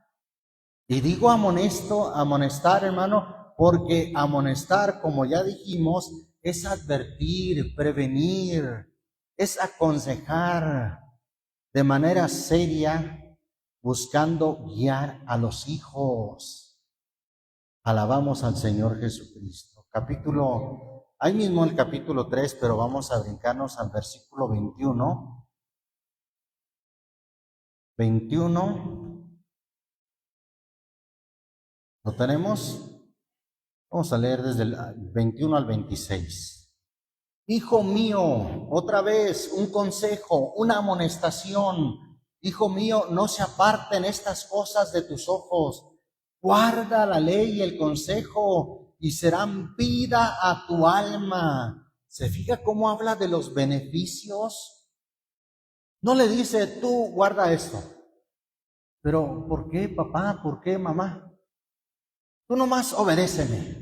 Y digo amonestar, hermano, porque amonestar, como ya dijimos, es advertir, prevenir, es aconsejar de manera seria, buscando guiar a los hijos. Alabamos al Señor Jesucristo. Ahí mismo el capítulo 3, pero vamos a brincarnos al versículo 21. 21. ¿Lo tenemos? Vamos a leer desde el 21 al 26. Hijo mío, otra vez un consejo, una amonestación. Hijo mío, no se aparten estas cosas de tus ojos. Guarda la ley y el consejo y serán vida a tu alma. ¿Se fija cómo habla de los beneficios? No le dice, tú guarda esto. Pero, ¿por qué, papá? ¿Por qué, mamá? Tú nomás obedéceme.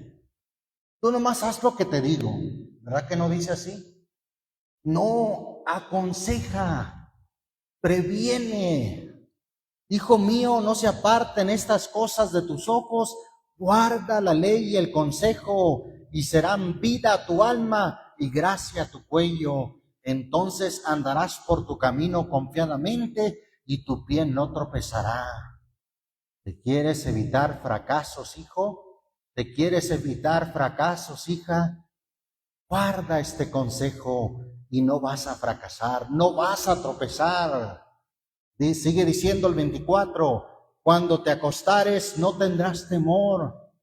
Tú nomás haz lo que te digo. ¿Verdad que no dice así? No, aconseja, previene. Hijo mío, no se aparten estas cosas de tus ojos, guarda la ley y el consejo, y serán vida a tu alma y gracia a tu cuello. Entonces andarás por tu camino confiadamente y tu pie no tropezará. ¿Te quieres evitar fracasos, hijo? ¿Te quieres evitar fracasos, hija? Guarda este consejo y no vas a fracasar, no vas a tropezar. Sigue diciendo el 24, cuando te acostares no tendrás temor.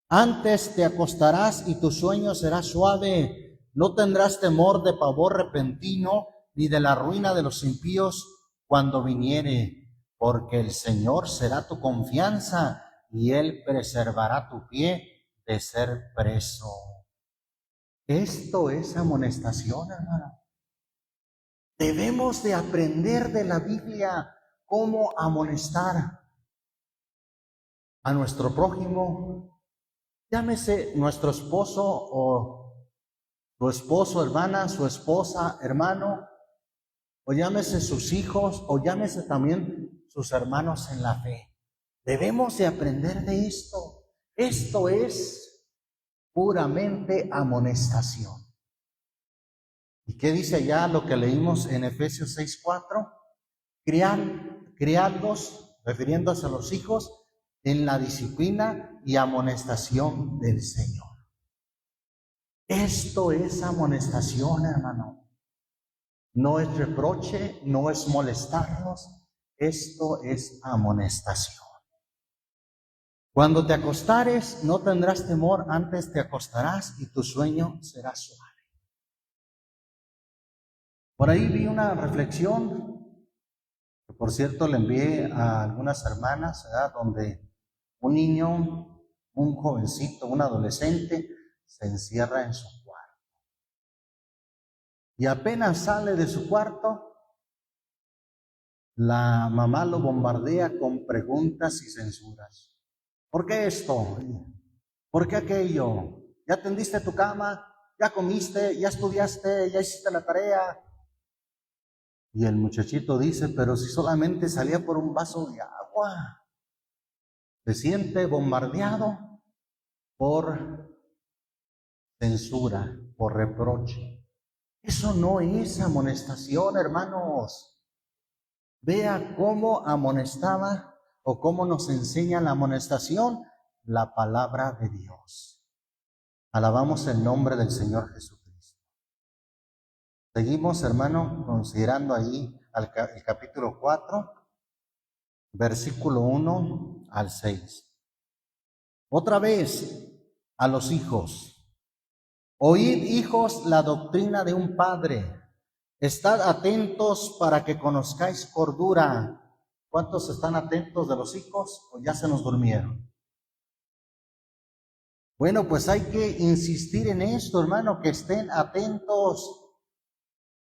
Antes te acostarás y tu sueño será suave. No tendrás temor de pavor repentino, ni de la ruina de los impíos cuando viniere, porque el Señor será tu confianza y Él preservará tu pie de ser preso. Esto es amonestación, hermano. Debemos de aprender de la Biblia cómo amonestar a nuestro prójimo, llámese nuestro esposo o su esposo, hermana, su esposa, hermano, o llámese sus hijos, o llámese también sus hermanos en la fe. Debemos de aprender de esto. Esto es puramente amonestación. ¿Y qué dice allá lo que leímos en Efesios 6:4? Criadlos, refiriéndose a los hijos, en la disciplina y amonestación del Señor. Esto es amonestación, hermano. No es reproche, no es molestarlos, esto es amonestación. Cuando te acostares, no tendrás temor, antes te acostarás y tu sueño será suave. Por ahí vi una reflexión, que por cierto le envié a algunas hermanas, ¿verdad? Donde un niño, un jovencito, un adolescente, se encierra en su cuarto. Y apenas sale de su cuarto, la mamá lo bombardea con preguntas y censuras. ¿Por qué esto? ¿Por qué aquello? ¿Ya tendiste tu cama? ¿Ya comiste? ¿Ya estudiaste? ¿Ya hiciste la tarea? Y el muchachito dice, pero si solamente salía por un vaso de agua. Se siente bombardeado por censura, por reproche. Eso no es amonestación, hermanos. Vea cómo amonestaba o cómo nos enseña la amonestación la palabra de Dios. Alabamos el nombre del Señor Jesucristo. Seguimos, hermano, considerando ahí el capítulo 4, versículo 1 al 6. Otra vez a los hijos. Oíd, hijos, la doctrina de un padre. Estad atentos para que conozcáis cordura. ¿Cuántos están atentos de los hijos o ya se nos durmieron? Bueno, pues hay que insistir en esto, hermano, que estén atentos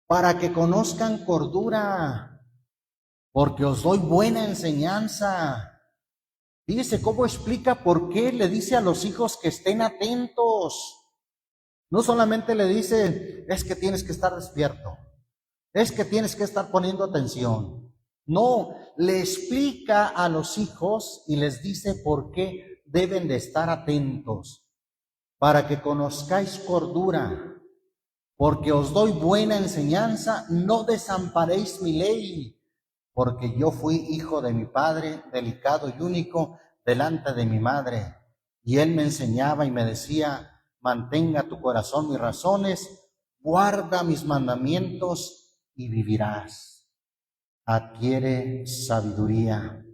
para que conozcan cordura, porque os doy buena enseñanza. Fíjese cómo explica por qué le dice a los hijos que estén atentos. No solamente le dice, es que tienes que estar despierto, es que tienes que estar poniendo atención. No, le explica a los hijos y les dice por qué deben de estar atentos, para que conozcáis cordura, porque os doy buena enseñanza, no desamparéis mi ley, porque yo fui hijo de mi padre, delicado y único delante de mi madre, y él me enseñaba y me decía, mantenga tu corazón mis razones, guarda mis mandamientos y vivirás. Adquiere sabiduría,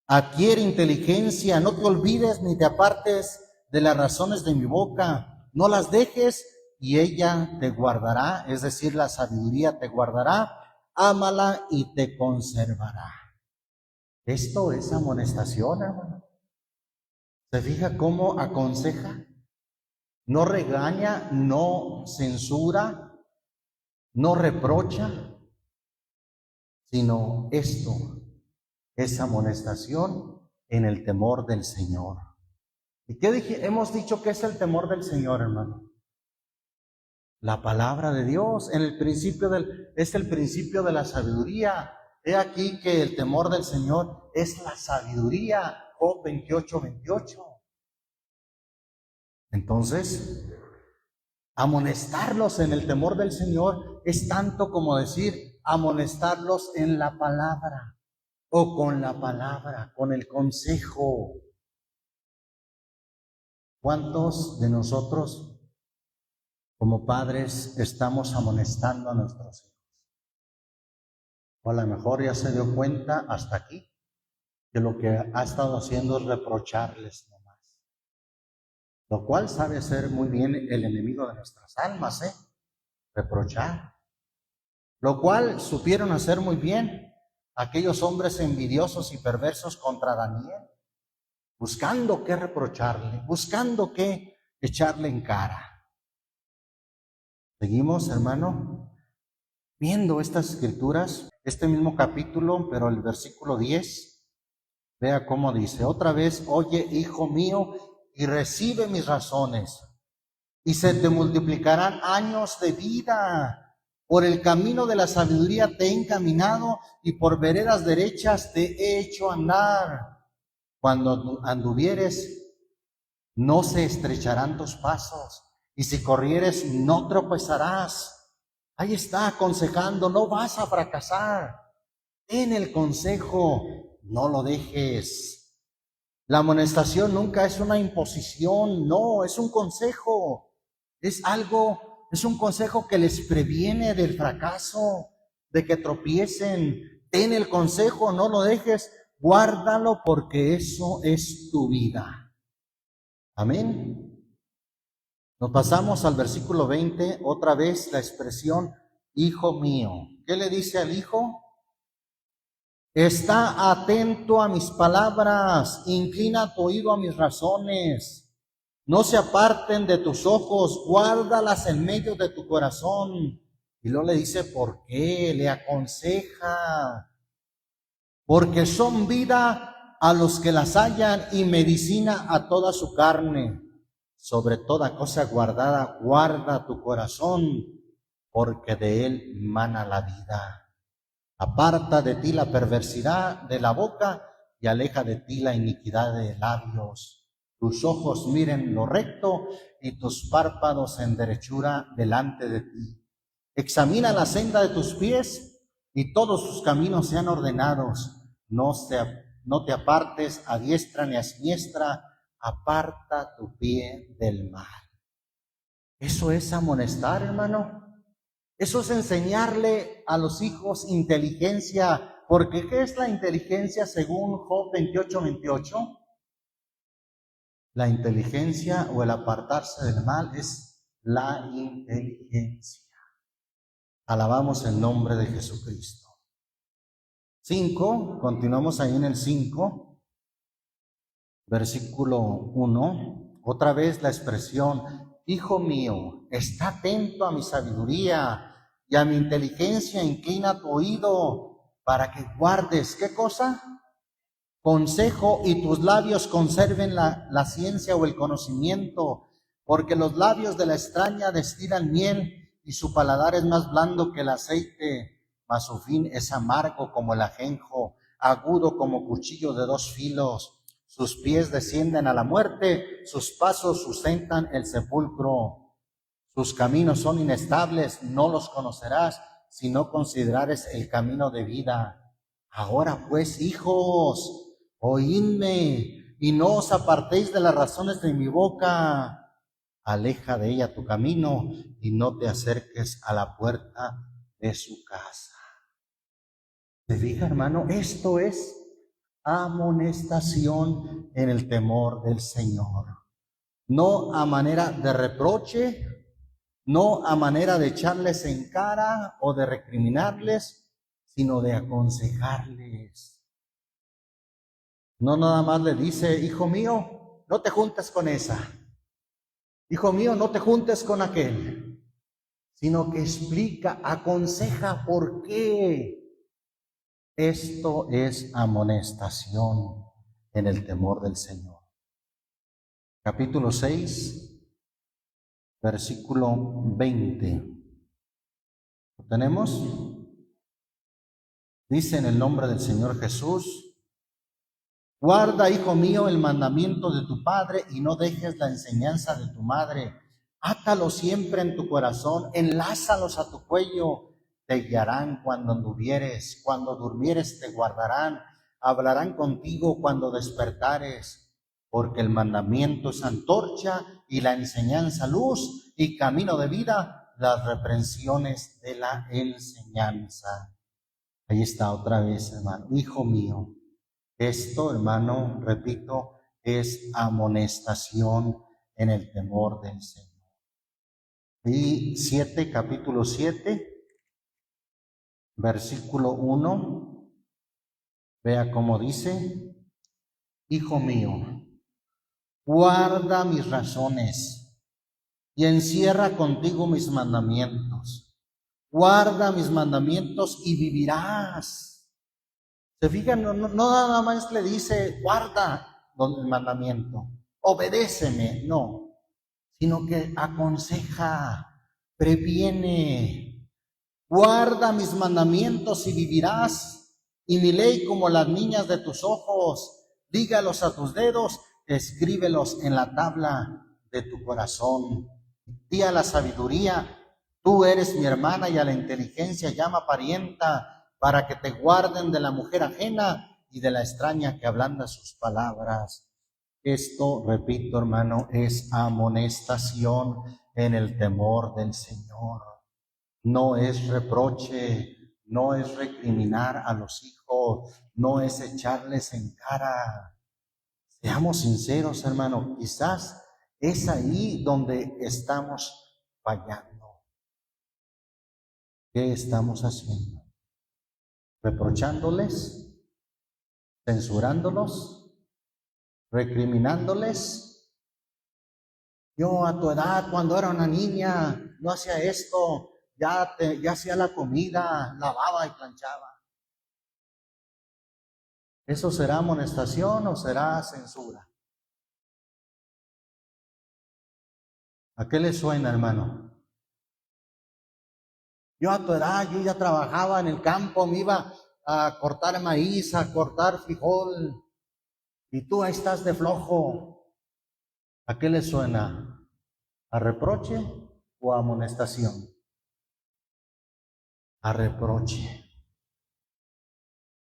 adquiere inteligencia, no te olvides ni te apartes de las razones de mi boca, no las dejes y ella te guardará, es decir, la sabiduría te guardará, ámala y te conservará. Esto es amonestación, hermano. ¿Se fija cómo aconseja? No regaña, no censura, no reprocha, sino esto es amonestación en el temor del Señor. ¿Y qué hemos dicho que es el temor del Señor, hermano? La palabra de Dios, en el principio es el principio de la sabiduría. He aquí que el temor del Señor es la sabiduría. Job 28:28. Entonces, amonestarlos en el temor del Señor es tanto como decir, amonestarlos en la palabra o con la palabra, con el consejo. ¿Cuántos de nosotros como padres estamos amonestando a nuestros hijos? O a lo mejor ya se dio cuenta hasta aquí que lo que ha estado haciendo es reprocharles nomás. Lo cual sabe hacer muy bien el enemigo de nuestras almas, reprochar. Lo cual supieron hacer muy bien aquellos hombres envidiosos y perversos contra Daniel, buscando qué reprocharle, buscando qué echarle en cara. Seguimos, hermano, viendo estas escrituras, este mismo capítulo, pero el versículo 10, vea cómo dice, otra vez, oye, hijo mío, y recibe mis razones, y se te multiplicarán años de vida. Por el camino de la sabiduría te he encaminado, y por veredas derechas te he hecho andar. Cuando anduvieres, no se estrecharán tus pasos, y si corrieres, no tropezarás. Ahí está aconsejando, no vas a fracasar. En el consejo, no lo dejes. La amonestación nunca es una imposición, no, es un consejo. Es un consejo que les previene del fracaso, de que tropiecen. Ten el consejo, no lo dejes, guárdalo porque eso es tu vida. Amén. Nos pasamos al versículo 20, otra vez la expresión, hijo mío. ¿Qué le dice al hijo? Está atento a mis palabras, inclina tu oído a mis razones. No se aparten de tus ojos, guárdalas en medio de tu corazón. Y luego le dice, ¿por qué? Le aconseja. Porque son vida a los que las hallan y medicina a toda su carne. Sobre toda cosa guardada, guarda tu corazón, porque de él mana la vida. Aparta de ti la perversidad de la boca y aleja de ti la iniquidad de labios. Tus ojos miren lo recto y tus párpados en derechura delante de ti. Examina la senda de tus pies y todos sus caminos sean ordenados. No te apartes a diestra ni a siniestra, aparta tu pie del mal. Eso es amonestar, hermano. Eso es enseñarle a los hijos inteligencia, porque ¿qué es la inteligencia según Job 28:28? La inteligencia o el apartarse del mal es la inteligencia. Alabamos el nombre de Jesucristo. 5, continuamos ahí en el 5, versículo 1. Otra vez la expresión, hijo mío, está atento a mi sabiduría y a mi inteligencia, inclina tu oído para que guardes, ¿qué cosa? Consejo, y tus labios conserven la ciencia o el conocimiento, porque los labios de la extraña destilan miel y su paladar es más blando que el aceite, mas su fin es amargo como el ajenjo, agudo como cuchillo de dos filos. Sus pies descienden a la muerte, sus pasos sustentan el sepulcro. Sus caminos son inestables, no los conocerás si no considerares el camino de vida. Ahora pues, hijos, oídme y no os apartéis de las razones de mi boca. Aleja de ella tu camino y no te acerques a la puerta de su casa. ¿Se fija, hermano? Esto es amonestación en el temor del Señor. No a manera de reproche, no a manera de echarles en cara o de recriminarles, sino de aconsejarles. No nada más le dice, hijo mío, no te juntes con esa. Hijo mío, no te juntes con aquel. Sino que explica, aconseja por qué. Esto es amonestación en el temor del Señor. Capítulo 6, versículo 20. ¿Lo tenemos? Dice en el nombre del Señor Jesús: guarda, hijo mío, el mandamiento de tu padre y no dejes la enseñanza de tu madre. Átalos siempre en tu corazón, enlázalos a tu cuello. Te guiarán cuando anduvieres, cuando durmieres te guardarán, hablarán contigo cuando despertares, porque el mandamiento es antorcha y la enseñanza luz y camino de vida, las reprensiones de la enseñanza. Ahí está otra vez, hermano, hijo mío. Esto, hermano, repito, es amonestación en el temor del Señor. Y capítulo 7, versículo 1, vea cómo dice: hijo mío, guarda mis razones y encierra contigo mis mandamientos. Guarda mis mandamientos y vivirás. ¿Se fijan? No nada más le dice, guarda el mandamiento, obedéceme, no, sino que aconseja, previene. Guarda mis mandamientos y vivirás, y mi ley como las niñas de tus ojos. Dígalos a tus dedos, escríbelos en la tabla de tu corazón. Di a la sabiduría, tú eres mi hermana, y a la inteligencia llama parienta, para que te guarden de la mujer ajena y de la extraña que ablanda sus palabras. Esto, repito, hermano, es amonestación en el temor del Señor. No es reproche, no es recriminar a los hijos, no es echarles en cara. Seamos sinceros, hermano, quizás es ahí donde estamos fallando. ¿Qué estamos haciendo? ¿Reprochándoles? ¿Censurándolos? ¿Recriminándoles? Yo a tu edad, cuando era una niña, no hacía esto. Ya hacía la comida, lavaba y planchaba. ¿Eso será amonestación o será censura? ¿A qué le suena, hermano? Yo a tu edad, yo ya trabajaba en el campo, me iba a cortar maíz, a cortar frijol, y tú ahí estás de flojo. ¿A qué le suena? ¿A reproche o a amonestación? A reproche.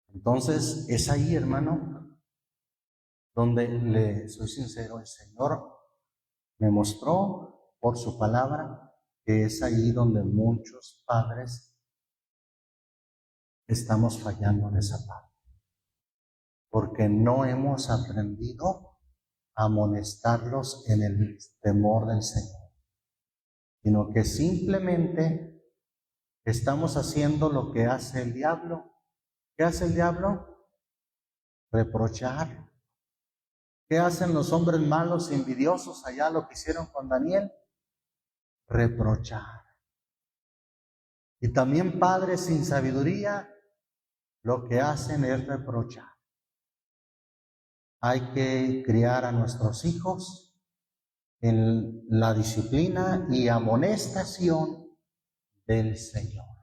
Entonces, es ahí, hermano, donde le soy sincero, el Señor me mostró por su palabra que es ahí donde muchos padres estamos fallando en esa parte, porque no hemos aprendido a amonestarlos en el temor del Señor, sino que simplemente estamos haciendo lo que hace el diablo. ¿Qué hace el diablo? Reprochar, ¿Qué hacen los hombres malos y envidiosos allá lo que hicieron con Daniel? Reprochar. Y también padres sin sabiduría lo que hacen es reprochar. Hay que criar a nuestros hijos en la disciplina y amonestación del Señor.